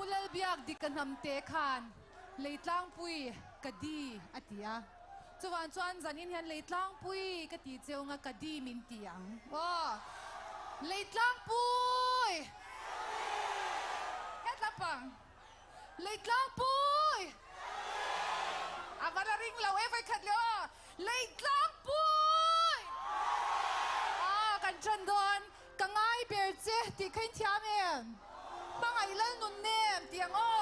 Pulal biak di kanam te khan leitlang pui kadi atia chuan chuan zanin hian leitlang pui kati cheunga kadi min tiang oh leitlang pui hetlapang leitlang pui avara ring lo e vai khatleo leitlang pui kan chandon kangai berche ti khain thiamem mangai lal nun nem tiang o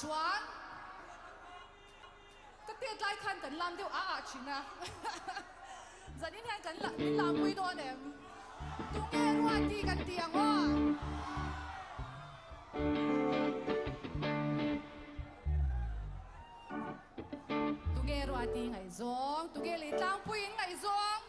chuan cái tiết lại khăn cần làm điều chính à giờ đến hay cần làm mấy đôi này tụi nghe qua đi cần tiền quá tụi nghe qua đi ngày giông tụi nghe lấy lang pui ngày giông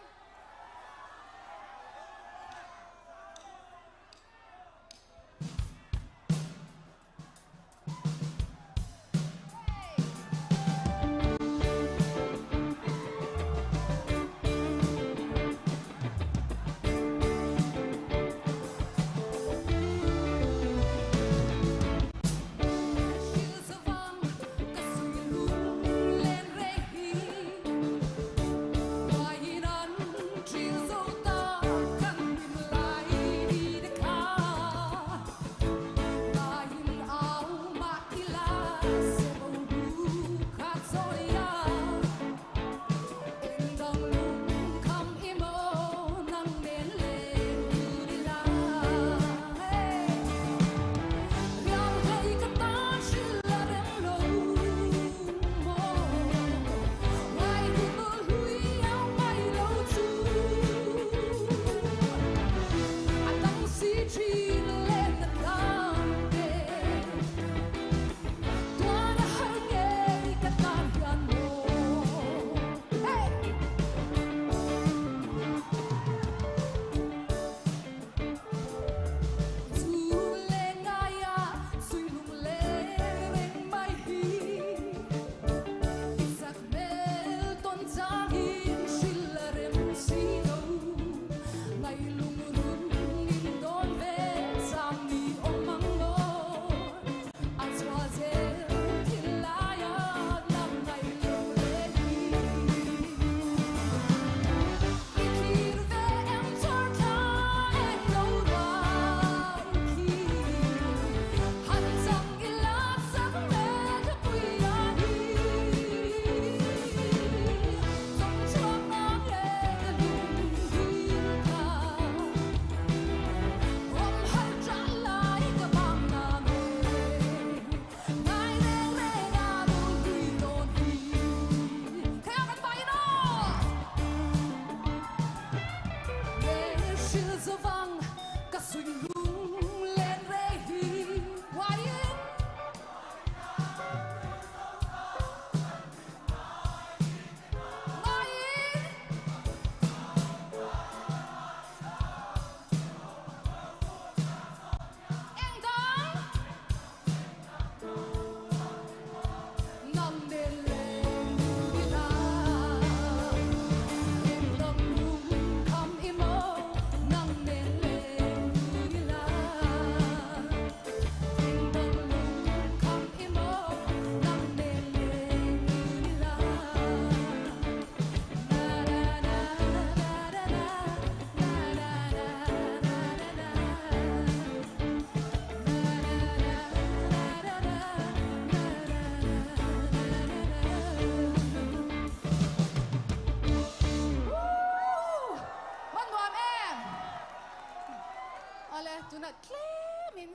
ale tuna klemin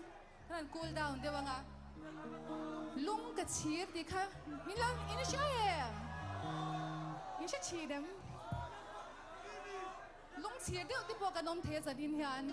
nan cool down de wanga lung ka chir di kha min lang in shae in sha chi dem lung chir de ti po ka nom the za din hian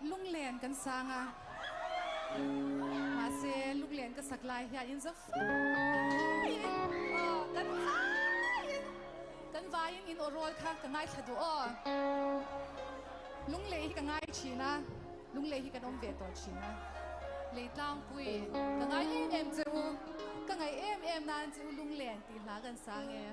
lung len kan sanga mase lung len ka saklai hian in za kan vain in orol kha ka ngai thadu lung le hi ka ngai china lung le hi ka nom ve to china le tlang pui ka ngai em chu ka ngai em nan chu lung len ti hla kan sang e